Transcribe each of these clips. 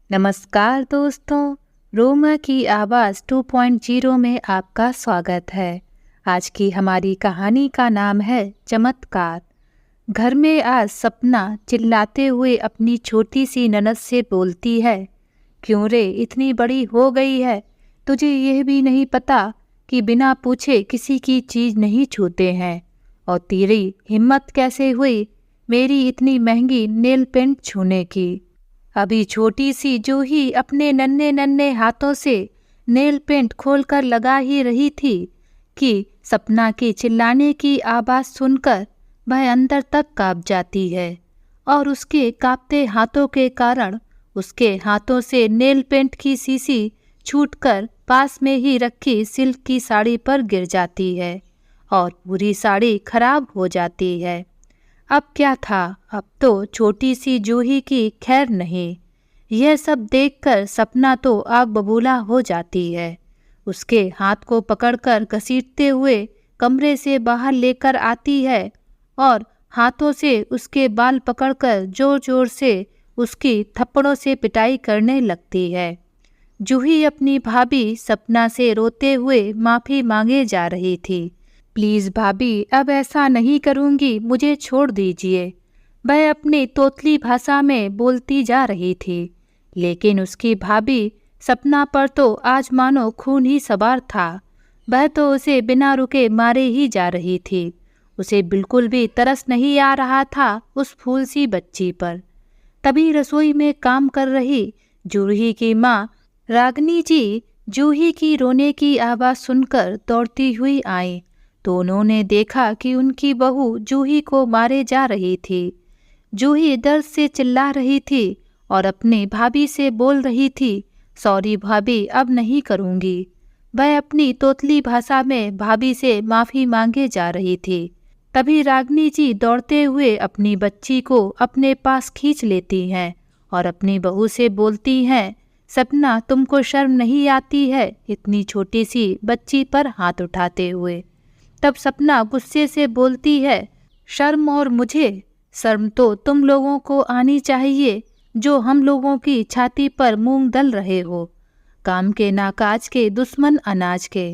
नमस्कार दोस्तों, रोमा की आवाज़ 2.0 में आपका स्वागत है। आज की हमारी कहानी का नाम है चमत्कार। घर में आज सपना चिल्लाते हुए अपनी छोटी सी ननद से बोलती है, क्यों रे इतनी बड़ी हो गई है, तुझे यह भी नहीं पता कि बिना पूछे किसी की चीज़ नहीं छूते हैं। और तेरी हिम्मत कैसे हुई मेरी इतनी महंगी नेल पेंट छूने की। अभी छोटी सी जूही अपने नन्हे नन्हे हाथों से नेल पेंट खोलकर लगा ही रही थी कि सपना के चिल्लाने की आवाज़ सुनकर वह अंदर तक कांप जाती है और उसके कांपते हाथों के कारण उसके हाथों से नेल पेंट की शीशी छूटकर पास में ही रखी सिल्क की साड़ी पर गिर जाती है और पूरी साड़ी खराब हो जाती है। अब क्या था, अब तो छोटी सी जूही की खैर नहीं। यह सब देखकर सपना तो आग बबूला हो जाती है। उसके हाथ को पकड़कर घसीटते हुए कमरे से बाहर लेकर आती है और हाथों से उसके बाल पकड़कर जोर जोर से उसकी थप्पड़ों से पिटाई करने लगती है। जूही अपनी भाभी सपना से रोते हुए माफ़ी मांगे जा रही थी। प्लीज़ भाभी, अब ऐसा नहीं करूँगी, मुझे छोड़ दीजिए, वह अपनी तोतली भाषा में बोलती जा रही थी। लेकिन उसकी भाभी सपना पर तो आज मानो खून ही सवार था। वह तो उसे बिना रुके मारे ही जा रही थी। उसे बिल्कुल भी तरस नहीं आ रहा था उस फूल सी बच्ची पर। तभी रसोई में काम कर रही जूही की माँ रागनी जी जूही की रोने की आवाज़ सुनकर दौड़ती हुई आई तो उन्होंने देखा कि उनकी बहू जूही को मारे जा रही थी। जूही दर्द से चिल्ला रही थी और अपनी भाभी से बोल रही थी, सॉरी भाभी, अब नहीं करूँगी। वह अपनी तोतली भाषा में भाभी से माफ़ी मांगे जा रही थी। तभी रागनी जी दौड़ते हुए अपनी बच्ची को अपने पास खींच लेती हैं और अपनी बहू से बोलती हैं, सपना, तुमको शर्म नहीं आती है इतनी छोटी सी बच्ची पर हाथ उठाते हुए। तब सपना गुस्से से बोलती है, शर्म और मुझे? शर्म तो तुम लोगों को आनी चाहिए जो हम लोगों की छाती पर मूंग दल रहे हो, काम के नाकाज के दुश्मन अनाज के।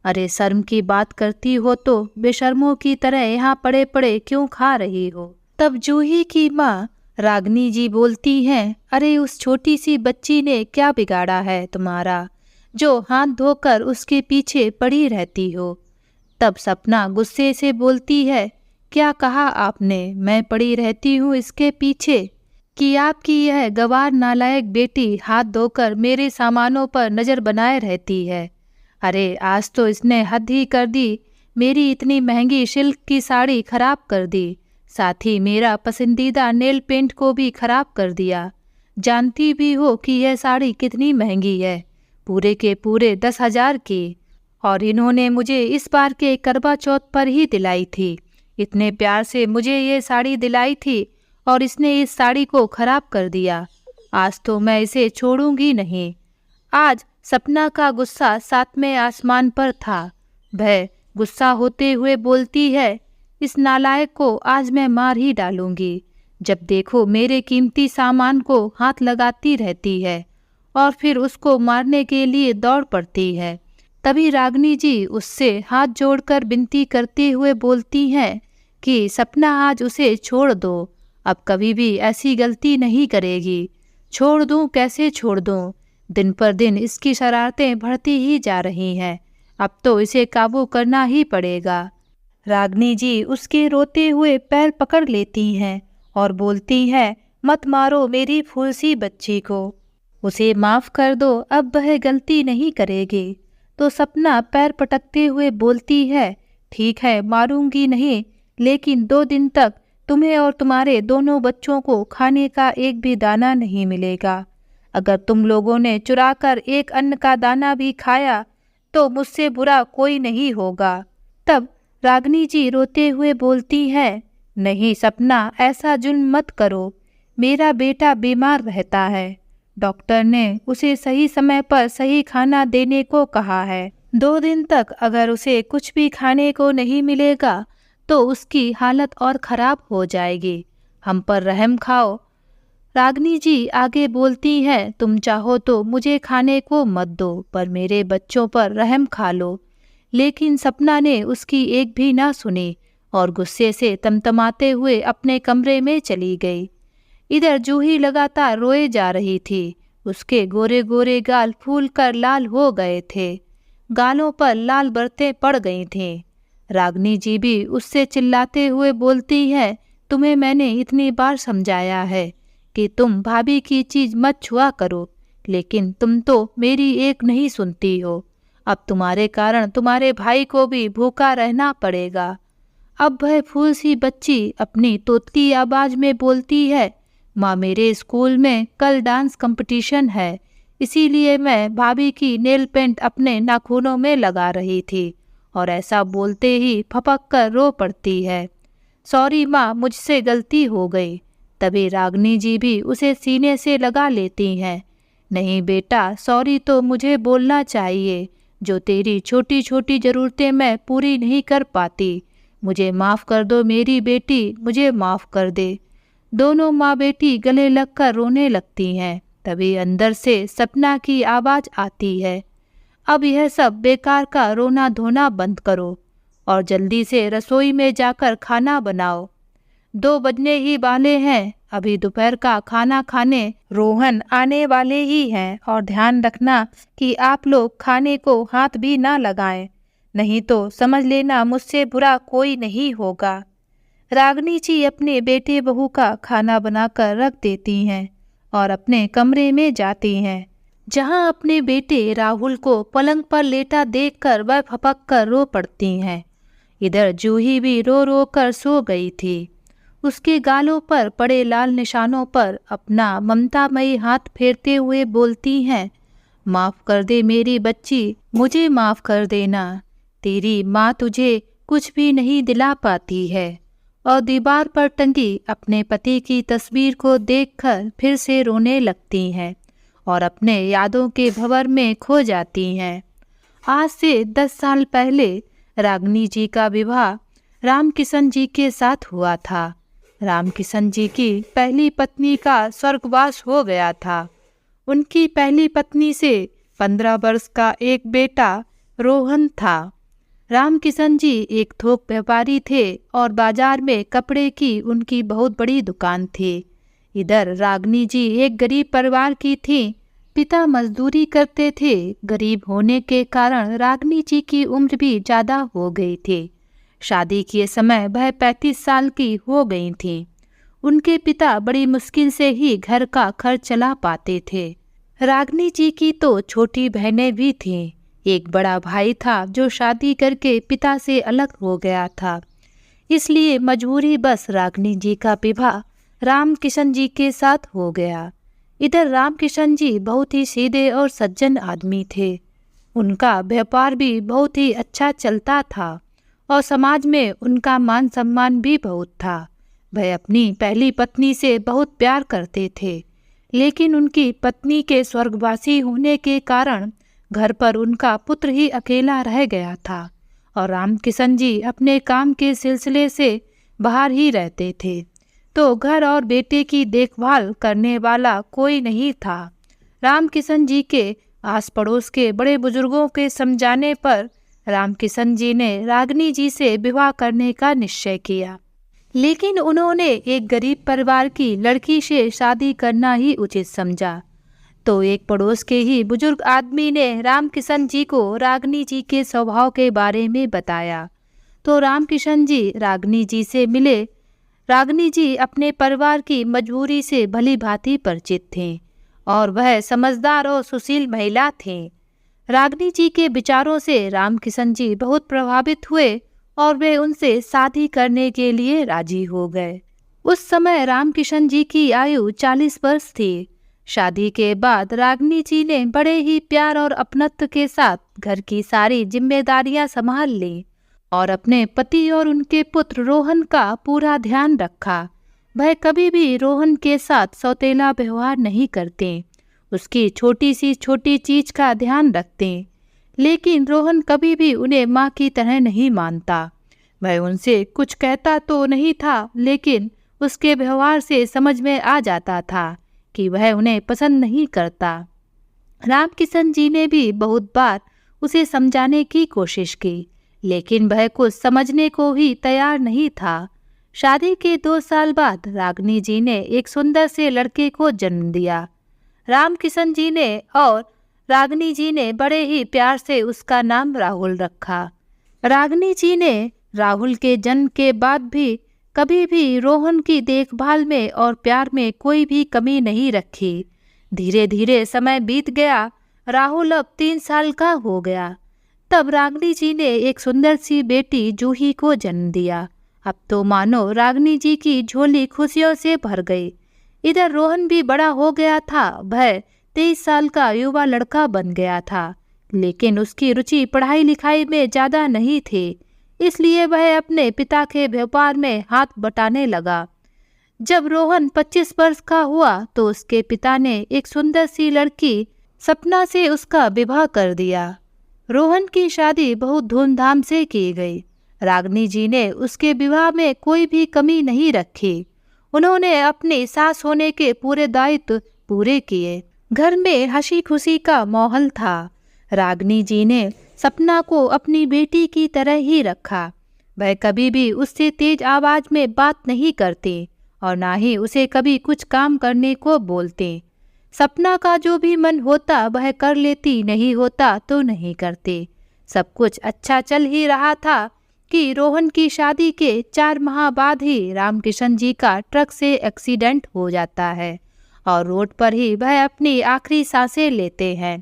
अरे शर्म की बात करती हो तो बेशर्मों की तरह यहाँ पड़े पड़े क्यों खा रही हो। तब जूही की माँ रागनी जी बोलती हैं, अरे उस छोटी सी बच्ची ने क्या बिगाड़ा है तुम्हारा जो हाथ धोकर उसके पीछे पड़ी रहती हो। तब सपना गुस्से से बोलती है, क्या कहा आपने, मैं पड़ी रहती हूँ इसके पीछे कि आपकी यह गवार नालायक बेटी हाथ धोकर मेरे सामानों पर नज़र बनाए रहती है। अरे आज तो इसने हद ही कर दी, मेरी इतनी महंगी सिल्क की साड़ी खराब कर दी, साथ ही मेरा पसंदीदा नेल पेंट को भी खराब कर दिया। जानती भी हो कि यह साड़ी कितनी महंगी है, पूरे के पूरे 10,000 की, और इन्होंने मुझे इस बार के करवा चौथ पर ही दिलाई थी। इतने प्यार से मुझे ये साड़ी दिलाई थी और इसने इस साड़ी को खराब कर दिया। आज तो मैं इसे छोड़ूंगी नहीं। आज सपना का गुस्सा सातवें आसमान पर था। वह गुस्सा होते हुए बोलती है, इस नालायक को आज मैं मार ही डालूंगी। जब देखो मेरे कीमती सामान को हाथ लगाती रहती है और फिर उसको मारने के लिए दौड़ पड़ती है। तभी रागनी जी उससे हाथ जोड़कर विनती करते हुए बोलती हैं कि सपना आज उसे छोड़ दो, अब कभी भी ऐसी गलती नहीं करेगी। छोड़ दूं, कैसे छोड़ दूं? दिन पर दिन इसकी शरारतें बढ़ती ही जा रही हैं, अब तो इसे काबू करना ही पड़ेगा। रागनी जी उसके रोते हुए पैर पकड़ लेती हैं और बोलती हैं, मत मारो मेरी फूल सी बच्ची को, उसे माफ़ कर दो, अब वह गलती नहीं करेगी। तो सपना पैर पटकते हुए बोलती है, ठीक है मारूंगी नहीं, लेकिन 2 दिन तक तुम्हें और तुम्हारे दोनों बच्चों को खाने का एक भी दाना नहीं मिलेगा। अगर तुम लोगों ने चुराकर एक अन्न का दाना भी खाया तो मुझसे बुरा कोई नहीं होगा। तब रागनी जी रोते हुए बोलती है, नहीं सपना, ऐसा जुल्म मत करो, मेरा बेटा बीमार रहता है, डॉक्टर ने उसे सही समय पर सही खाना देने को कहा है। 2 दिन तक अगर उसे कुछ भी खाने को नहीं मिलेगा तो उसकी हालत और ख़राब हो जाएगी। हम पर रहम खाओ। रागनी जी आगे बोलती हैं, तुम चाहो तो मुझे खाने को मत दो, पर मेरे बच्चों पर रहम खा लो। लेकिन सपना ने उसकी एक भी ना सुनी और गुस्से से तमतमाते हुए अपने कमरे में चली गई। इधर जूही लगातार रोए जा रही थी। उसके गोरे गोरे गाल फूल कर लाल हो गए थे। गालों पर लाल बरतें पड़ गई थीं। रागनी जी भी उससे चिल्लाते हुए बोलती है, तुम्हें मैंने इतनी बार समझाया है कि तुम भाभी की चीज मत छुआ करो, लेकिन तुम तो मेरी एक नहीं सुनती हो। अब तुम्हारे कारण तुम्हारे भाई को भी भूखा रहना पड़ेगा। अब वह फूल सी बच्ची अपनी तोतली आवाज में बोलती है, माँ मेरे स्कूल में कल डांस कंपटीशन है, इसीलिए मैं भाभी की नेल पेंट अपने नाखूनों में लगा रही थी। और ऐसा बोलते ही फपक कर रो पड़ती है, सॉरी माँ, मुझसे गलती हो गई। तभी रागनी जी भी उसे सीने से लगा लेती हैं, नहीं बेटा, सॉरी तो मुझे बोलना चाहिए। जो तेरी छोटी छोटी ज़रूरतें मैं पूरी नहीं कर पाती, मुझे माफ़ कर दो मेरी बेटी, मुझे माफ़ कर दे। दोनों माँ बेटी गले लगकर रोने लगती हैं। तभी अंदर से सपना की आवाज़ आती है, अब यह सब बेकार का रोना धोना बंद करो और जल्दी से रसोई में जाकर खाना बनाओ। 2 बजने ही वाले हैं, अभी दोपहर का खाना खाने रोहन आने वाले ही हैं। और ध्यान रखना कि आप लोग खाने को हाथ भी ना लगाएं, नहीं तो समझ लेना मुझसे बुरा कोई नहीं होगा। रागनी जी अपने बेटे बहू का खाना बनाकर रख देती हैं और अपने कमरे में जाती हैं, जहां अपने बेटे राहुल को पलंग पर लेटा देखकर वह फपक कर रो पड़ती हैं। इधर जूही भी रो रो कर सो गई थी। उसके गालों पर पड़े लाल निशानों पर अपना ममतामयी हाथ फेरते हुए बोलती हैं, माफ़ कर दे मेरी बच्ची, मुझे माफ़ कर देना। तेरी माँ तुझे कुछ भी नहीं दिला पाती है। और दीवार पर टंगी अपने पति की तस्वीर को देखकर फिर से रोने लगती हैं और अपने यादों के भंवर में खो जाती हैं। आज से 10 साल पहले रागनी जी का विवाह रामकिशन जी के साथ हुआ था। रामकिशन जी की पहली पत्नी का स्वर्गवास हो गया था। उनकी पहली पत्नी से 15 वर्ष का एक बेटा रोहन था। रामकिशन जी एक थोक व्यापारी थे और बाजार में कपड़े की उनकी बहुत बड़ी दुकान थी। इधर रागनी जी एक गरीब परिवार की थी। पिता मजदूरी करते थे। गरीब होने के कारण रागनी जी की उम्र भी ज़्यादा हो गई थी। शादी के समय वह 35 साल की हो गई थी। उनके पिता बड़ी मुश्किल से ही घर का खर्च चला पाते थे। रागनी जी की तो छोटी बहनें भी थीं। एक बड़ा भाई था जो शादी करके पिता से अलग हो गया था। इसलिए मजबूरी बस रागनी जी का विवाह रामकिशन जी के साथ हो गया। इधर रामकिशन जी बहुत ही सीधे और सज्जन आदमी थे। उनका व्यापार भी बहुत ही अच्छा चलता था और समाज में उनका मान सम्मान भी बहुत था। वह अपनी पहली पत्नी से बहुत प्यार करते थे, लेकिन उनकी पत्नी के स्वर्गवासी होने के कारण घर पर उनका पुत्र ही अकेला रह गया था और रामकिशन जी अपने काम के सिलसिले से बाहर ही रहते थे, तो घर और बेटे की देखभाल करने वाला कोई नहीं था। रामकिशन जी के आस पड़ोस के बड़े बुजुर्गों के समझाने पर रामकिशन जी ने रागनी जी से विवाह करने का निश्चय किया, लेकिन उन्होंने एक गरीब परिवार की लड़की से शादी करना ही उचित समझा। तो एक पड़ोस के ही बुजुर्ग आदमी ने रामकिशन जी को रागनी जी के स्वभाव के बारे में बताया। तो रामकिशन जी रागनी जी से मिले। रागनी जी अपने परिवार की मजबूरी से भली भांति परिचित थीं और वह समझदार और सुशील महिला थीं। रागनी जी के विचारों से रामकिशन जी बहुत प्रभावित हुए और वे उनसे शादी करने के लिए राजी हो गए। उस समय रामकिशन जी की आयु 40 वर्ष थी। शादी के बाद रागनी जी ने बड़े ही प्यार और अपनत्व के साथ घर की सारी जिम्मेदारियां संभाल ली और अपने पति और उनके पुत्र रोहन का पूरा ध्यान रखा। वह कभी भी रोहन के साथ सौतेला व्यवहार नहीं करते, उसकी छोटी सी छोटी चीज का ध्यान रखते, लेकिन रोहन कभी भी उन्हें माँ की तरह नहीं मानता। वह उनसे कुछ कहता तो नहीं था, लेकिन उसके व्यवहार से समझ में आ जाता था कि वह उन्हें पसंद नहीं करता। रामकिशन जी ने भी बहुत बार उसे समझाने की कोशिश की, लेकिन वह कुछ समझने को ही तैयार नहीं था। शादी के 2 साल बाद रागिनी जी ने एक सुंदर से लड़के को जन्म दिया। रामकिशन जी ने और रागिनी जी ने बड़े ही प्यार से उसका नाम राहुल रखा। रागिनी जी ने राहुल के जन्म के बाद भी कभी भी रोहन की देखभाल में और प्यार में कोई भी कमी नहीं रखी। धीरे धीरे समय बीत गया। राहुल अब 3 साल का हो गया। तब रागिनी जी ने एक सुंदर सी बेटी जूही को जन्म दिया। अब तो मानो रागिनी जी की झोली खुशियों से भर गई। इधर रोहन भी बड़ा हो गया था। वह 23 साल का युवा लड़का बन गया था, लेकिन उसकी रुचि पढ़ाई लिखाई में ज़्यादा नहीं थी, इसलिए वह अपने पिता के व्यापार में हाथ बटाने लगा। जब रोहन 25 वर्ष का हुआ तो उसके पिता ने एक सुंदर सी लड़की सपना से उसका विवाह कर दिया। रोहन की शादी बहुत धूमधाम से की गई। रागिनी जी ने उसके विवाह में कोई भी कमी नहीं रखी। उन्होंने अपनी सास होने के पूरे दायित्व पूरे किए। घर में हंसी खुशी का माहौल था। रागिनी जी ने सपना को अपनी बेटी की तरह ही रखा। वह कभी भी उससे तेज आवाज में बात नहीं करती और ना ही उसे कभी कुछ काम करने को बोलते। सपना का जो भी मन होता वह कर लेती, नहीं होता तो नहीं करती। सब कुछ अच्छा चल ही रहा था कि रोहन की शादी के 4 माह बाद ही रामकिशन जी का ट्रक से एक्सीडेंट हो जाता है और रोड पर ही वह अपनी आखिरी सांसें लेते हैं।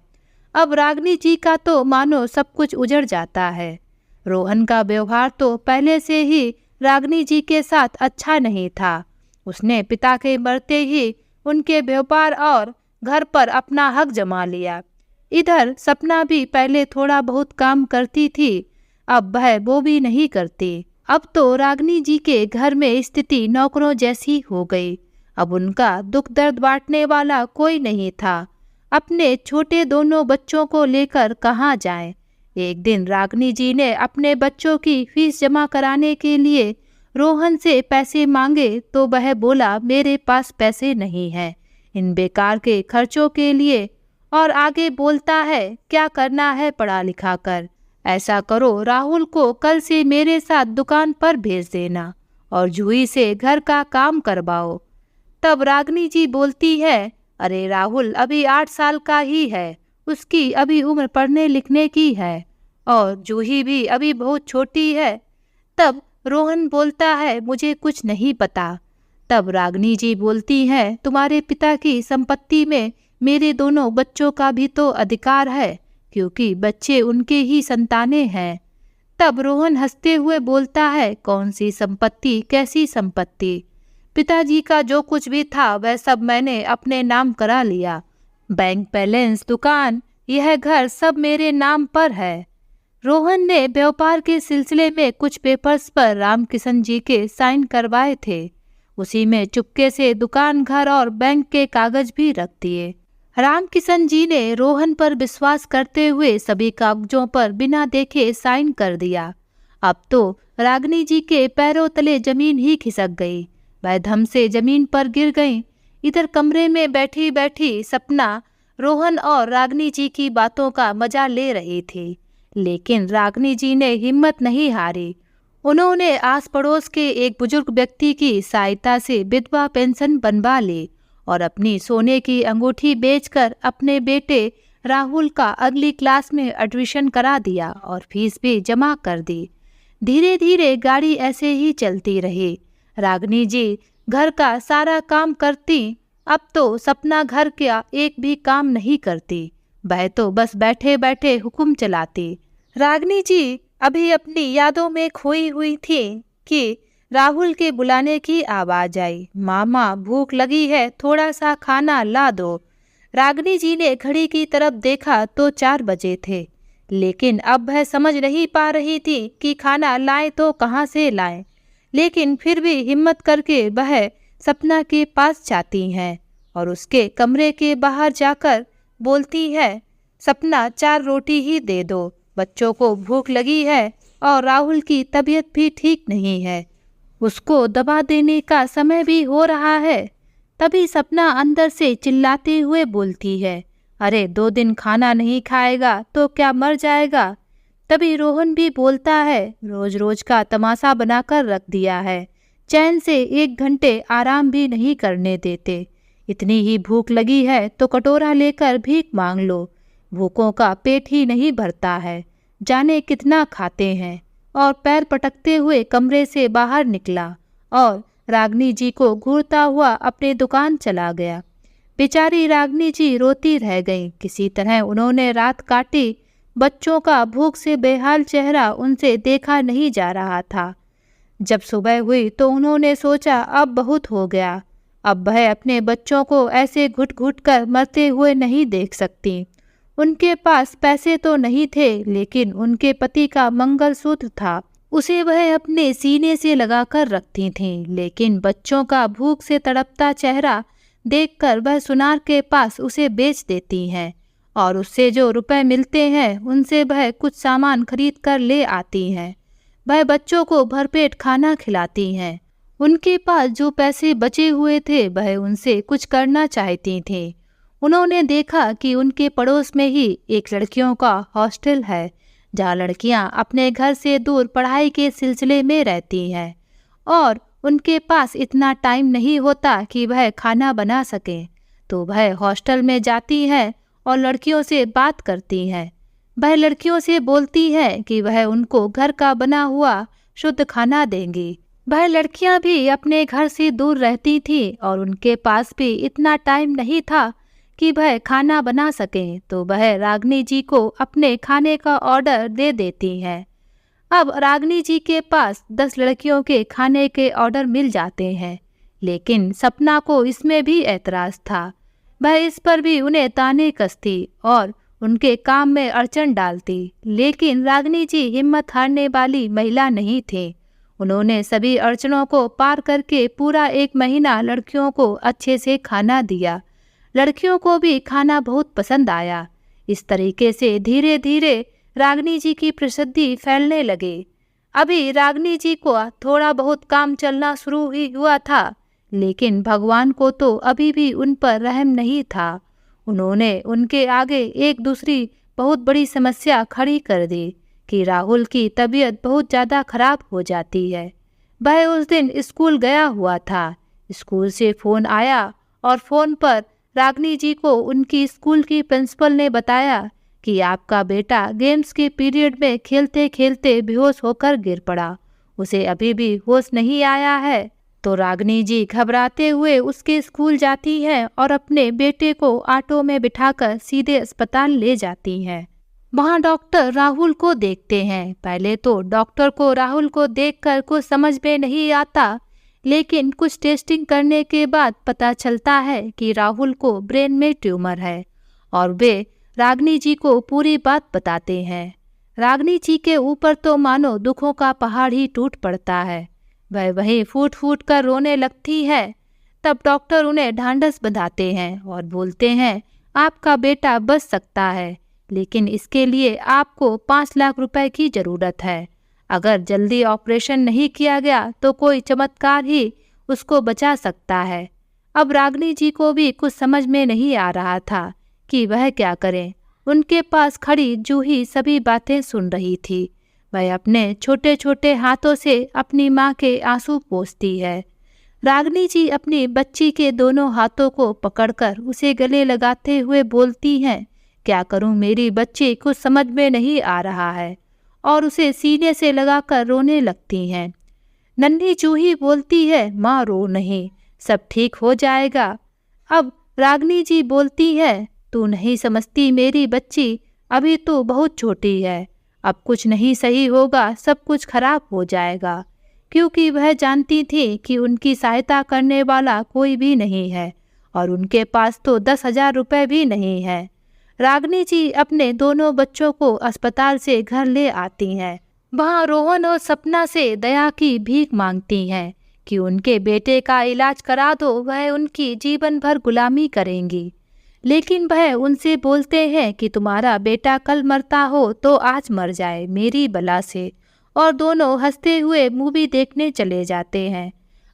अब रागिनी जी का तो मानो सब कुछ उजड़ जाता है। रोहन का व्यवहार तो पहले से ही रागिनी जी के साथ अच्छा नहीं था। उसने पिता के मरते ही उनके व्यापार और घर पर अपना हक जमा लिया। इधर सपना भी पहले थोड़ा बहुत काम करती थी, अब वह वो भी नहीं करती। अब तो रागिनी जी के घर में स्थिति नौकरों जैसी हो गई। अब उनका दुख दर्द बांटने वाला कोई नहीं था। अपने छोटे दोनों बच्चों को लेकर कहाँ जाएं? एक दिन रागिनी जी ने अपने बच्चों की फीस जमा कराने के लिए रोहन से पैसे मांगे तो वह बोला, मेरे पास पैसे नहीं हैं इन बेकार के खर्चों के लिए। और आगे बोलता है, क्या करना है पढ़ा लिखा कर। ऐसा करो, राहुल को कल से मेरे साथ दुकान पर भेज देना और जूही से घर का काम करवाओ। तब रागिनी जी बोलती है, अरे राहुल अभी 8 साल का ही है, उसकी अभी उम्र पढ़ने लिखने की है और जूही भी अभी बहुत छोटी है। तब रोहन बोलता है, मुझे कुछ नहीं पता। तब रागिनी जी बोलती हैं, तुम्हारे पिता की संपत्ति में मेरे दोनों बच्चों का भी तो अधिकार है, क्योंकि बच्चे उनके ही संतानें हैं। तब रोहन हंसते हुए बोलता है, कौन सी संपत्ति, कैसी संपत्ति? पिताजी का जो कुछ भी था वह सब मैंने अपने नाम करा लिया। बैंक बैलेंस, दुकान, यह घर सब मेरे नाम पर है। रोहन ने व्यापार के सिलसिले में कुछ पेपर्स पर रामकिशन जी के साइन करवाए थे। उसी में चुपके से दुकान, घर और बैंक के कागज भी रख दिए। रामकिशन जी ने रोहन पर विश्वास करते हुए सभी कागजों पर बिना देखे साइन कर दिया। अब तो रागिनी जी के पैरों तले जमीन ही खिसक गई। वह धम से जमीन पर गिर गईं। इधर कमरे में बैठी बैठी सपना रोहन और रागिनी जी की बातों का मजा ले रही थी, लेकिन रागिनी जी ने हिम्मत नहीं हारी। उन्होंने आस पड़ोस के एक बुजुर्ग व्यक्ति की सहायता से विधवा पेंशन बनवा ली और अपनी सोने की अंगूठी बेचकर अपने बेटे राहुल का अगली क्लास में एडमिशन करा दिया और फीस भी जमा कर दी। धीरे धीरे गाड़ी ऐसे ही चलती रही। रागिनी जी घर का सारा काम करती। अब तो सपना घर का एक भी काम नहीं करती, वह तो बस बैठे बैठे हुक्म चलाती। रागिनी जी अभी अपनी यादों में खोई हुई थी कि राहुल के बुलाने की आवाज आई, मामा भूख लगी है, थोड़ा सा खाना ला दो। रागिनी जी ने घड़ी की तरफ देखा तो 4 बजे थे, लेकिन अब वह समझ नहीं पा रही थी कि खाना लाए तो कहाँ से लाए। लेकिन फिर भी हिम्मत करके वह सपना के पास जाती हैं और उसके कमरे के बाहर जाकर बोलती है, सपना 4 रोटी ही दे दो, बच्चों को भूख लगी है और राहुल की तबीयत भी ठीक नहीं है। उसको दबा देने का समय भी हो रहा है। तभी सपना अंदर से चिल्लाते हुए बोलती है, अरे 2 दिन खाना नहीं खाएगा तो क्या मर जाएगा। तभी रोहन भी बोलता है, रोज रोज का तमाशा बनाकर रख दिया है, चैन से 1 घंटे आराम भी नहीं करने देते। इतनी ही भूख लगी है तो कटोरा लेकर भीख मांग लो, भूखों का पेट ही नहीं भरता है, जाने कितना खाते हैं। और पैर पटकते हुए कमरे से बाहर निकला और रागनी जी को घूरता हुआ अपने दुकान चला गया। बेचारी रागनी जी रोती रह गईं। किसी तरह उन्होंने रात काटी। बच्चों का भूख से बेहाल चेहरा उनसे देखा नहीं जा रहा था। जब सुबह हुई तो उन्होंने सोचा अब बहुत हो गया, अब वह अपने बच्चों को ऐसे घुट घुट कर मरते हुए नहीं देख सकती। उनके पास पैसे तो नहीं थे, लेकिन उनके पति का मंगलसूत्र था, उसे वह अपने सीने से लगाकर रखती थीं। लेकिन बच्चों का भूख से तड़पता चेहरा देखकर वह सुनार के पास उसे बेच देती हैं और उससे जो रुपए मिलते हैं उनसे वह कुछ सामान खरीद कर ले आती हैं। वह बच्चों को भरपेट खाना खिलाती हैं। उनके पास जो पैसे बचे हुए थे वह उनसे कुछ करना चाहती थीं। उन्होंने देखा कि उनके पड़ोस में ही एक लड़कियों का हॉस्टल है, जहाँ लड़कियां अपने घर से दूर पढ़ाई के सिलसिले में रहती हैं और उनके पास इतना टाइम नहीं होता कि वह खाना बना सकें। तो वह हॉस्टल में जाती हैं और लड़कियों से बात करती हैं। वह लड़कियों से बोलती है कि वह उनको घर का बना हुआ शुद्ध खाना देंगी। वह लड़कियां भी अपने घर से दूर रहती थी और उनके पास भी इतना टाइम नहीं था कि वह खाना बना सकें। तो वह रागनी जी को अपने खाने का ऑर्डर दे देती हैं। अब रागनी जी के पास 10 लड़कियों के खाने के ऑर्डर मिल जाते हैं, लेकिन सपना को इसमें भी ऐतराज था। वह इस पर भी उन्हें ताने कसती और उनके काम में अड़चन डालती। लेकिन रागनी जी हिम्मत हारने वाली महिला नहीं थी। उन्होंने सभी अड़चनों को पार करके पूरा 1 महीना लड़कियों को अच्छे से खाना दिया। लड़कियों को भी खाना बहुत पसंद आया। इस तरीके से धीरे धीरे रागनी जी की प्रसिद्धि फैलने लगी। अभी रागनी जी को थोड़ा बहुत काम चलना शुरू ही हुआ था, लेकिन भगवान को तो अभी भी उन पर रहम नहीं था। उन्होंने उनके आगे एक दूसरी बहुत बड़ी समस्या खड़ी कर दी कि राहुल की तबीयत बहुत ज़्यादा खराब हो जाती है। वह उस दिन स्कूल गया हुआ था। स्कूल से फ़ोन आया और फ़ोन पर रागनी जी को उनकी स्कूल की प्रिंसिपल ने बताया कि आपका बेटा गेम्स के पीरियड में खेलते खेलते बेहोश होकर गिर पड़ा, उसे अभी भी होश नहीं आया है। तो रागनी जी घबराते हुए उसके स्कूल जाती हैं और अपने बेटे को ऑटो में बिठाकर सीधे अस्पताल ले जाती हैं। वहाँ डॉक्टर राहुल को देखते हैं। पहले तो डॉक्टर को राहुल को देखकर कुछ समझ में नहीं आता, लेकिन कुछ टेस्टिंग करने के बाद पता चलता है कि राहुल को ब्रेन में ट्यूमर है और वे रागनी जी को पूरी बात बताते हैं। रागनी जी के ऊपर तो मानो दुखों का पहाड़ ही टूट पड़ता है। वह वहीं फूट फूट कर रोने लगती है। तब डॉक्टर उन्हें ढांढस बंधाते हैं और बोलते हैं, आपका बेटा बच सकता है, लेकिन इसके लिए आपको 5 लाख रुपए की ज़रूरत है। अगर जल्दी ऑपरेशन नहीं किया गया तो कोई चमत्कार ही उसको बचा सकता है। अब रागनी जी को भी कुछ समझ में नहीं आ रहा था कि वह क्या करें। उनके पास खड़ी जूही सभी बातें सुन रही थी। वह अपने छोटे छोटे हाथों से अपनी माँ के आंसू पोंछती है। रागनी जी अपनी बच्ची के दोनों हाथों को पकड़कर उसे गले लगाते हुए बोलती हैं, क्या करूं मेरी बच्ची, कुछ समझ में नहीं आ रहा है, और उसे सीने से लगाकर रोने लगती हैं। नन्ही जूही बोलती है, माँ रो नहीं, सब ठीक हो जाएगा। अब रागनी जी बोलती है, तू नहीं समझती मेरी बच्ची, अभी तो बहुत छोटी है, अब कुछ नहीं सही होगा, सब कुछ खराब हो जाएगा। क्योंकि वह जानती थी कि उनकी सहायता करने वाला कोई भी नहीं है और उनके पास तो 10,000 रुपये भी नहीं है। रागनी जी अपने दोनों बच्चों को अस्पताल से घर ले आती हैं। वहाँ रोहन और सपना से दया की भीख मांगती हैं कि उनके बेटे का इलाज करा दो, वह उनकी जीवन भर गुलामी करेंगी। लेकिन वह उनसे बोलते हैं कि तुम्हारा बेटा कल मरता हो तो आज मर जाए मेरी बला से, और दोनों हंसते हुए मूवी देखने चले जाते हैं।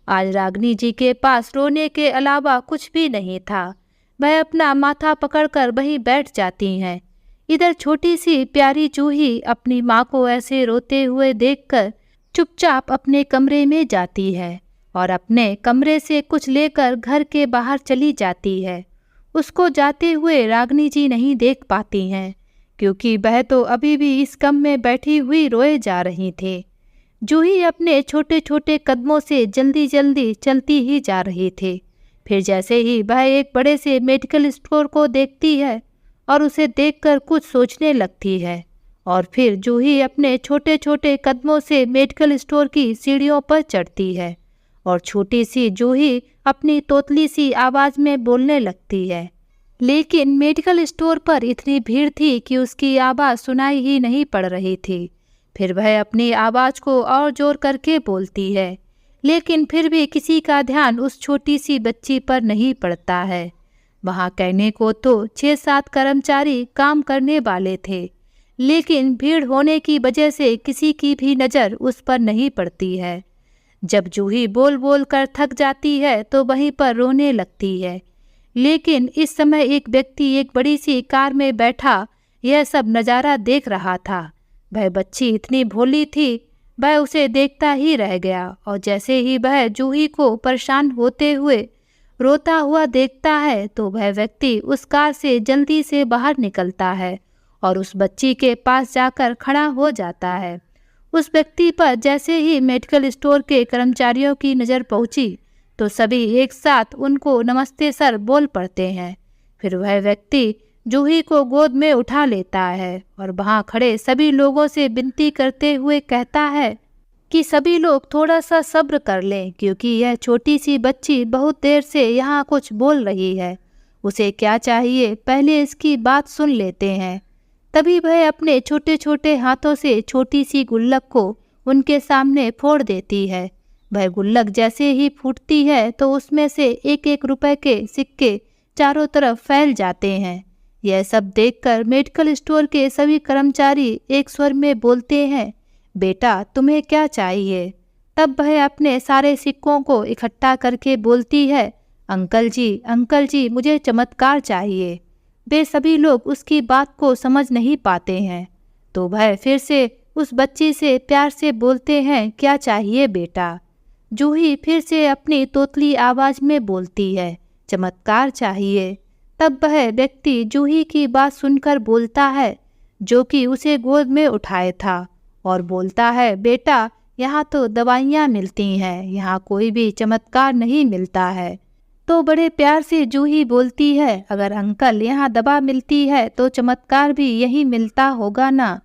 आज रागिनी जी के पास रोने के अलावा कुछ भी नहीं था। वह अपना माथा पकड़कर वहीं बैठ जाती हैं। इधर छोटी सी प्यारी जूही अपनी माँ को ऐसे रोते हुए देखकर चुपचाप अपने कमरे में जाती है और अपने कमरे से कुछ लेकर घर के बाहर चली जाती है। उसको जाते हुए रागिनी जी नहीं देख पाती हैं, क्योंकि वह तो अभी भी इस कम में बैठी हुई रोए जा रही थी। जूही अपने छोटे छोटे कदमों से जल्दी जल्दी चलती ही जा रही थी। फिर जैसे ही वह एक बड़े से मेडिकल स्टोर को देखती है और उसे देखकर कुछ सोचने लगती है, और फिर जूही अपने छोटे छोटे कदमों से मेडिकल स्टोर की सीढ़ियों पर चढ़ती है और छोटी सी जूही अपनी तोतली सी आवाज़ में बोलने लगती है। लेकिन मेडिकल स्टोर पर इतनी भीड़ थी कि उसकी आवाज़ सुनाई ही नहीं पड़ रही थी। फिर वह अपनी आवाज़ को और जोर करके बोलती है, लेकिन फिर भी किसी का ध्यान उस छोटी सी बच्ची पर नहीं पड़ता है। वहाँ कहने को तो 6-7 कर्मचारी काम करने वाले थे, लेकिन भीड़ होने की वजह से किसी की भी नज़र उस पर नहीं पड़ती है। जब जूही बोल बोल कर थक जाती है तो वहीं पर रोने लगती है। लेकिन इस समय एक व्यक्ति एक बड़ी सी कार में बैठा यह सब नज़ारा देख रहा था। वह बच्ची इतनी भोली थी, वह उसे देखता ही रह गया, और जैसे ही वह जूही को परेशान होते हुए रोता हुआ देखता है तो वह व्यक्ति उस कार से जल्दी से बाहर निकलता है और उस बच्ची के पास जाकर खड़ा हो जाता है। उस व्यक्ति पर जैसे ही मेडिकल स्टोर के कर्मचारियों की नज़र पहुंची तो सभी एक साथ उनको नमस्ते सर बोल पड़ते हैं। फिर वह व्यक्ति जूही को गोद में उठा लेता है और वहाँ खड़े सभी लोगों से विनती करते हुए कहता है कि सभी लोग थोड़ा सा सब्र कर लें, क्योंकि यह छोटी सी बच्ची बहुत देर से यहाँ कुछ बोल रही है। उसे क्या चाहिए, पहले इसकी बात सुन लेते हैं। तभी वह अपने छोटे छोटे हाथों से छोटी सी गुल्लक को उनके सामने फोड़ देती है। वह गुल्लक जैसे ही फूटती है तो उसमें से 1-1 रुपए के सिक्के चारों तरफ फैल जाते हैं। यह सब देखकर मेडिकल स्टोर के सभी कर्मचारी एक स्वर में बोलते हैं, बेटा तुम्हें क्या चाहिए? तब वह अपने सारे सिक्कों को इकट्ठा करके बोलती है, अंकल जी मुझे चमत्कार चाहिए। वे सभी लोग उसकी बात को समझ नहीं पाते हैं, तो वह फिर से उस बच्ची से प्यार से बोलते हैं, क्या चाहिए बेटा? जूही फिर से अपनी तोतली आवाज़ में बोलती है, चमत्कार चाहिए। तब वह व्यक्ति जूही की बात सुनकर बोलता है, जो कि उसे गोद में उठाए था, और बोलता है, बेटा यहाँ तो दवाइयाँ मिलती हैं, यहाँ कोई भी चमत्कार नहीं मिलता है। तो बड़े प्यार से जूही बोलती है, अगर अंकल यहाँ दवा मिलती है तो चमत्कार भी यही मिलता होगा ना।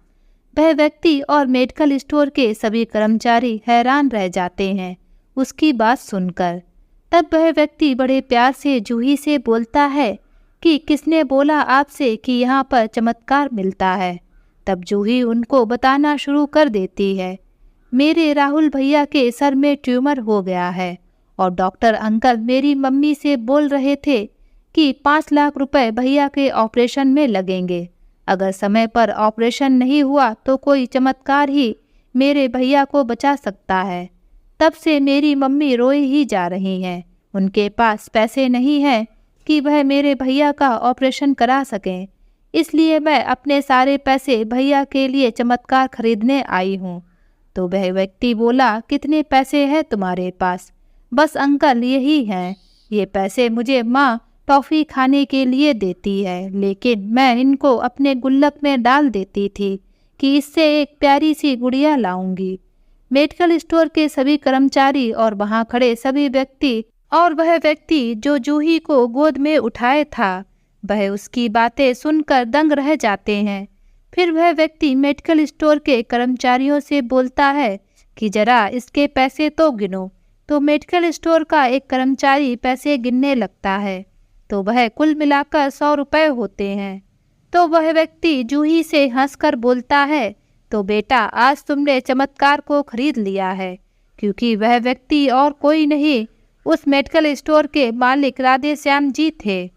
वह व्यक्ति और मेडिकल स्टोर के सभी कर्मचारी हैरान रह जाते हैं उसकी बात सुनकर। तब वह व्यक्ति बड़े प्यार से जूही से बोलता है कि किसने बोला आपसे कि यहाँ पर चमत्कार मिलता है? तब जूही उनको बताना शुरू कर देती है, मेरे राहुल भैया के सर में ट्यूमर हो गया है और डॉक्टर अंकल मेरी मम्मी से बोल रहे थे कि 5 लाख रुपए भैया के ऑपरेशन में लगेंगे। अगर समय पर ऑपरेशन नहीं हुआ तो कोई चमत्कार ही मेरे भैया को बचा सकता है। तब से मेरी मम्मी रोए ही जा रही हैं। उनके पास पैसे नहीं हैं कि वह मेरे भैया का ऑपरेशन करा सकें, इसलिए मैं अपने सारे पैसे भैया के लिए चमत्कार खरीदने आई हूँ। तो वह व्यक्ति बोला, कितने पैसे हैं तुम्हारे पास? बस अंकल यही हैं, ये पैसे मुझे माँ टॉफ़ी खाने के लिए देती है, लेकिन मैं इनको अपने गुल्लक में डाल देती थी कि इससे एक प्यारी सी गुड़िया लाऊंगी। मेडिकल स्टोर के सभी कर्मचारी और वहाँ खड़े सभी व्यक्ति और वह व्यक्ति जो जूही को गोद में उठाए था, वह उसकी बातें सुनकर दंग रह जाते हैं। फिर वह व्यक्ति मेडिकल स्टोर के कर्मचारियों से बोलता है कि जरा इसके पैसे तो गिनो। तो मेडिकल स्टोर का एक कर्मचारी पैसे गिनने लगता है, तो वह कुल मिलाकर 100 रुपए होते हैं। तो वह व्यक्ति जूही से हंसकर बोलता है, तो बेटा आज तुमने चमत्कार को खरीद लिया है, क्योंकि वह व्यक्ति और कोई नहीं उस मेडिकल स्टोर के मालिक राधे श्याम जी थे।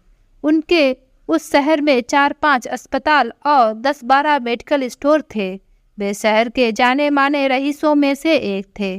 उनके उस शहर में 4-5 अस्पताल और 10-12 मेडिकल स्टोर थे, वे शहर के जाने माने रईसों में से एक थे।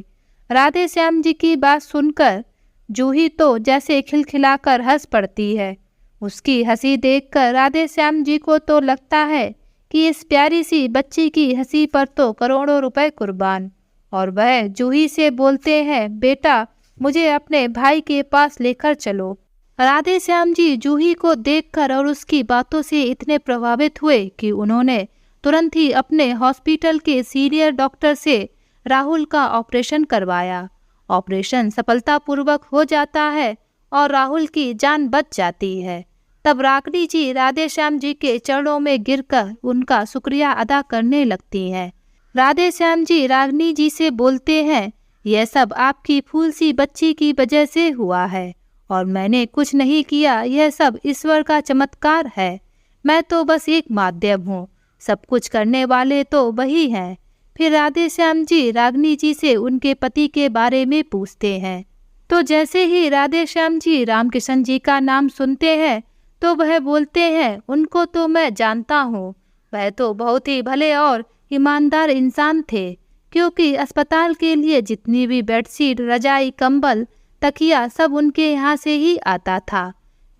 राधे श्याम जी की बात सुनकर जूही तो जैसे खिलखिलाकर हंस पड़ती है। उसकी हंसी देखकर राधे श्याम जी को तो लगता है कि इस प्यारी सी बच्ची की हंसी पर तो करोड़ों रुपए कुर्बान। और वह जूही से बोलते हैं, बेटा मुझे अपने भाई के पास लेकर चलो। राधे श्याम जी जूही को देखकर और उसकी बातों से इतने प्रभावित हुए कि उन्होंने तुरंत ही अपने हॉस्पिटल के सीनियर डॉक्टर से राहुल का ऑपरेशन करवाया। ऑपरेशन सफलतापूर्वक हो जाता है और राहुल की जान बच जाती है। तब रागिनी जी राधे श्याम जी के चरणों में गिरकर उनका शुक्रिया अदा करने लगती हैं। राधे श्याम जी रागिनी जी से बोलते हैं, यह सब आपकी फूल सी बच्ची की वजह से हुआ है और मैंने कुछ नहीं किया, यह सब ईश्वर का चमत्कार है। मैं तो बस एक माध्यम हूँ, सब कुछ करने वाले तो वही हैं। फिर राधे श्याम जी रागिनी जी से उनके पति के बारे में पूछते हैं। तो जैसे ही राधे श्याम जी रामकिशन जी का नाम सुनते हैं तो वह बोलते हैं, उनको तो मैं जानता हूँ, वह तो बहुत ही भले और ईमानदार इंसान थे, क्योंकि अस्पताल के लिए जितनी भी बेडशीट, रजाई, कंबल, तकिया सब उनके यहाँ से ही आता था।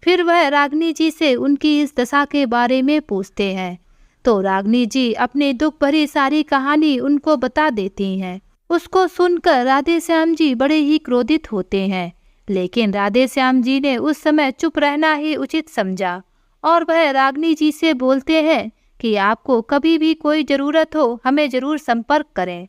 फिर वह रागिनी जी से उनकी इस दशा के बारे में पूछते हैं तो रागिनी जी अपनी दुख भरी सारी कहानी उनको बता देती हैं। उसको सुनकर राधे श्याम जी बड़े ही क्रोधित होते हैं, लेकिन राधे श्याम जी ने उस समय चुप रहना ही उचित समझा और वह रागिनी जी से बोलते हैं कि आपको कभी भी कोई ज़रूरत हो हमें ज़रूर संपर्क करें।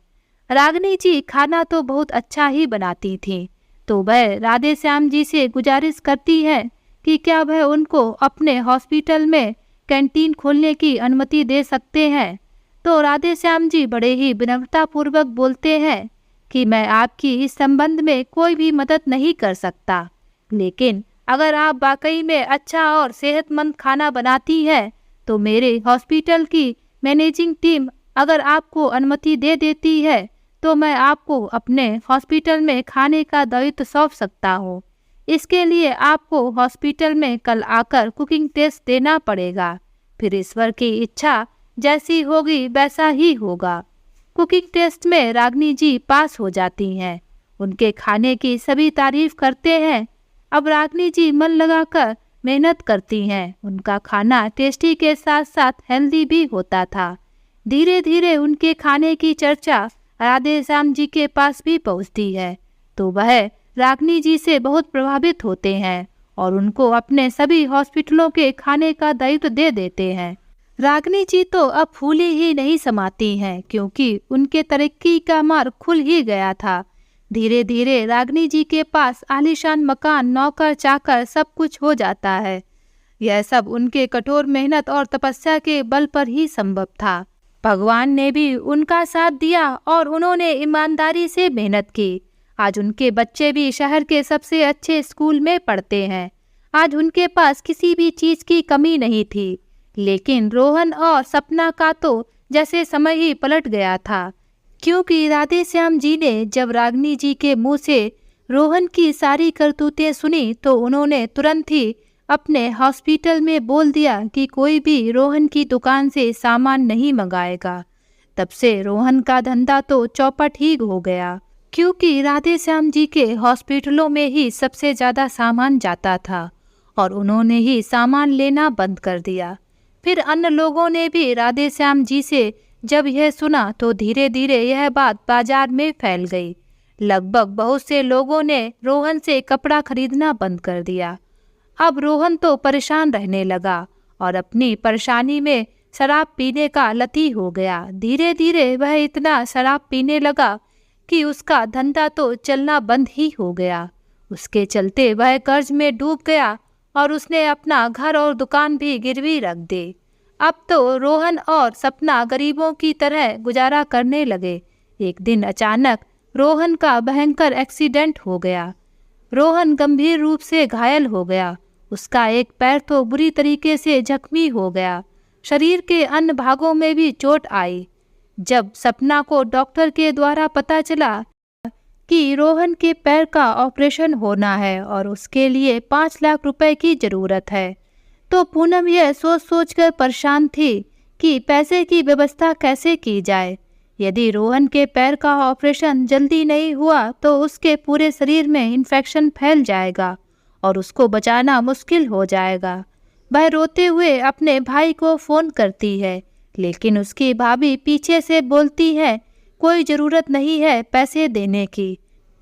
रागिनी जी खाना तो बहुत अच्छा ही बनाती थी, तो वह राधे श्याम जी से गुजारिश करती है कि क्या वह उनको अपने हॉस्पिटल में कैंटीन खोलने की अनुमति दे सकते हैं। तो राधे श्याम जी बड़े ही विनम्रतापूर्वक बोलते हैं कि मैं आपकी इस संबंध में कोई भी मदद नहीं कर सकता, लेकिन अगर आप वाकई में अच्छा और सेहतमंद खाना बनाती हैं तो मेरे हॉस्पिटल की मैनेजिंग टीम अगर आपको अनुमति दे देती है तो मैं आपको अपने हॉस्पिटल में खाने का दायित्व सौंप सकता हूँ। इसके लिए आपको हॉस्पिटल में कल आकर कुकिंग टेस्ट देना पड़ेगा, फिर ईश्वर की इच्छा जैसी होगी वैसा ही होगा। कुकिंग टेस्ट में रागिनी जी पास हो जाती हैं। उनके खाने की सभी तारीफ करते हैं। अब रागिनी जी मन लगाकर मेहनत करती हैं। उनका खाना टेस्टी के साथ साथ हेल्दी भी होता था। धीरे धीरे उनके खाने की चर्चा राधे श्याम जी के पास भी पहुंचती है, तो वह रागिनी जी से बहुत प्रभावित होते हैं और उनको अपने सभी हॉस्पिटलों के खाने का दायित्व दे देते हैं। रागिनी जी तो अब फूली ही नहीं समाती हैं, क्योंकि उनके तरक्की का मार्ग खुल ही गया था। धीरे धीरे रागिनी जी के पास आलीशान मकान, नौकर चाकर सब कुछ हो जाता है। यह सब उनके कठोर मेहनत और तपस्या के बल पर ही संभव था। भगवान ने भी उनका साथ दिया और उन्होंने ईमानदारी से मेहनत की। आज उनके बच्चे भी शहर के सबसे अच्छे स्कूल में पढ़ते हैं। आज उनके पास किसी भी चीज़ की कमी नहीं थी, लेकिन रोहन और सपना का तो जैसे समय ही पलट गया था, क्योंकि राधे श्याम जी ने जब रागिनी जी के मुंह से रोहन की सारी करतूतें सुनी तो उन्होंने तुरंत ही अपने हॉस्पिटल में बोल दिया कि कोई भी रोहन की दुकान से सामान नहीं मंगाएगा। तब से रोहन का धंधा तो चौपट ही हो गया, क्योंकि राधे श्याम जी के हॉस्पिटलों में ही सबसे ज़्यादा सामान जाता था और उन्होंने ही सामान लेना बंद कर दिया। फिर अन्य लोगों ने भी राधे श्याम जी से जब यह सुना तो धीरे धीरे यह बात बाजार में फैल गई। लगभग बहुत से लोगों ने रोहन से कपड़ा खरीदना बंद कर दिया। अब रोहन तो परेशान रहने लगा और अपनी परेशानी में शराब पीने का लती हो गया। धीरे धीरे वह इतना शराब पीने लगा कि उसका धंधा तो चलना बंद ही हो गया। उसके चलते वह कर्ज में डूब गया और उसने अपना घर और दुकान भी गिरवी रख दी। अब तो रोहन और सपना गरीबों की तरह गुजारा करने लगे। एक दिन अचानक रोहन का भयंकर एक्सीडेंट हो गया। रोहन गंभीर रूप से घायल हो गया। उसका एक पैर तो बुरी तरीके से जख्मी हो गया। शरीर के अन्य भागों में भी चोट आई। जब सपना को डॉक्टर के द्वारा पता चला कि रोहन के पैर का ऑपरेशन होना है और उसके लिए 5 लाख रुपए की ज़रूरत है, तो पूनम यह सोच सोच कर परेशान थी कि पैसे की व्यवस्था कैसे की जाए। यदि रोहन के पैर का ऑपरेशन जल्दी नहीं हुआ तो उसके पूरे शरीर में इन्फेक्शन फैल जाएगा और उसको बचाना मुश्किल हो जाएगा। वह रोते हुए अपने भाई को फ़ोन करती है, लेकिन उसकी भाभी पीछे से बोलती है, कोई ज़रूरत नहीं है पैसे देने की,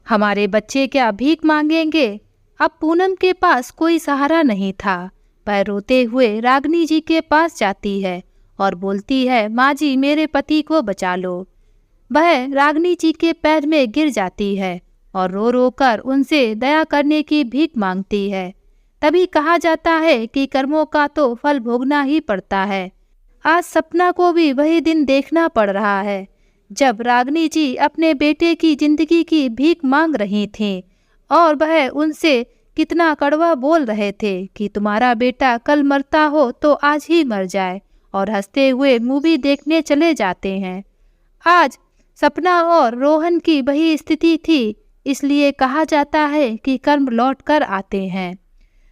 हमारे बच्चे क्या भीख मांगेंगे। अब पूनम के पास कोई सहारा नहीं था। वह रोते हुए रागिनी जी के पास जाती है और बोलती है, माँ जी मेरे पति को बचा लो। वह रागिनी जी के पैर में गिर जाती है और रो रो कर उनसे दया करने की भीख मांगती है। तभी कहा जाता है कि कर्मों का तो फल भोगना ही पड़ता है। आज सपना को भी वही दिन देखना पड़ रहा है जब रागिनी जी अपने बेटे की जिंदगी की भीख मांग रही थीं और वह उनसे कितना कड़वा बोल रहे थे कि तुम्हारा बेटा कल मरता हो तो आज ही मर जाए, और हंसते हुए मूवी देखने चले जाते हैं। आज सपना और रोहन की वही स्थिति थी, इसलिए कहा जाता है कि कर्म लौट कर आते हैं।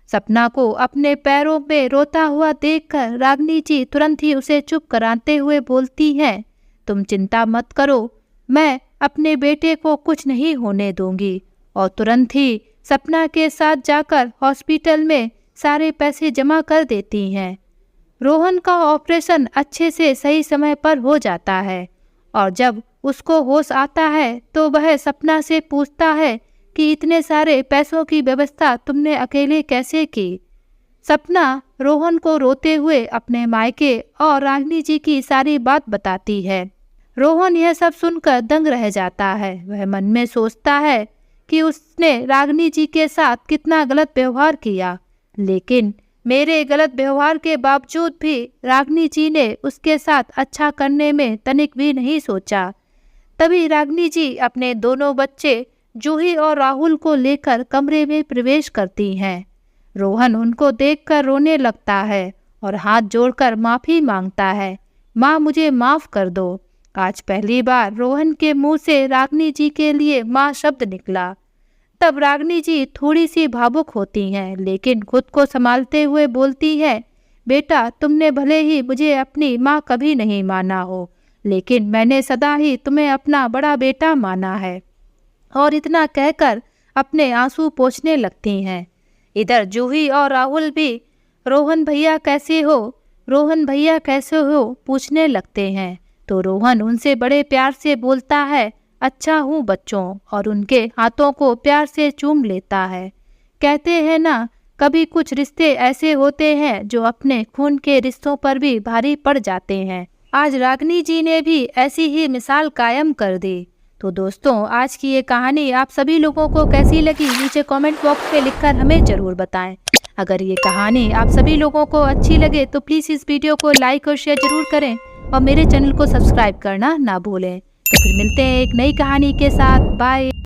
सपना को अपने पैरों में रोता हुआ देखकर रागिनी जी तुरंत ही उसे चुप कराते हुए बोलती हैं, तुम चिंता मत करो, मैं अपने बेटे को कुछ नहीं होने दूंगी। और तुरंत ही सपना के साथ जाकर हॉस्पिटल में सारे पैसे जमा कर देती हैं। रोहन का ऑपरेशन अच्छे से सही समय पर हो जाता है और जब उसको होश आता है तो वह सपना से पूछता है कि इतने सारे पैसों की व्यवस्था तुमने अकेले कैसे की। सपना रोहन को रोते हुए अपने मायके और रागिनी जी की सारी बात बताती है। रोहन यह सब सुनकर दंग रह जाता है। वह मन में सोचता है कि उसने रागिनी जी के साथ कितना गलत व्यवहार किया, लेकिन मेरे गलत व्यवहार के बावजूद भी रागिनी जी ने उसके साथ अच्छा करने में तनिक भी नहीं सोचा। तभी रागिनी जी अपने दोनों बच्चे जूही और राहुल को लेकर कमरे में प्रवेश करती हैं। रोहन उनको देखकर रोने लगता है और हाथ जोड़कर माफ़ी मांगता है, माँ मुझे माफ़ कर दो। आज पहली बार रोहन के मुंह से रागिनी जी के लिए माँ शब्द निकला। तब रागिनी जी थोड़ी सी भावुक होती हैं, लेकिन खुद को संभालते हुए बोलती है, बेटा तुमने भले ही मुझे अपनी माँ कभी नहीं माना हो, लेकिन मैंने सदा ही तुम्हें अपना बड़ा बेटा माना है। और इतना कहकर अपने आंसू पोंछने लगती हैं। इधर जूही और राहुल भी रोहन भैया कैसे हो, रोहन भैया कैसे हो पूछने लगते हैं। तो रोहन उनसे बड़े प्यार से बोलता है, अच्छा हूँ बच्चों, और उनके हाथों को प्यार से चूम लेता है। कहते हैं ना, कभी कुछ रिश्ते ऐसे होते हैं जो अपने खून के रिश्तों पर भी भारी पड़ जाते हैं। आज रागिनी जी ने भी ऐसी ही मिसाल कायम कर दी। तो दोस्तों, आज की ये कहानी आप सभी लोगों को कैसी लगी नीचे कमेंट बॉक्स में लिखकर हमें ज़रूर बताएं। अगर ये कहानी आप सभी लोगों को अच्छी लगे तो प्लीज़ इस वीडियो को लाइक और शेयर ज़रूर करें और मेरे चैनल को सब्सक्राइब करना ना भूलें। तो फिर मिलते हैं एक नई कहानी के साथ। बाय।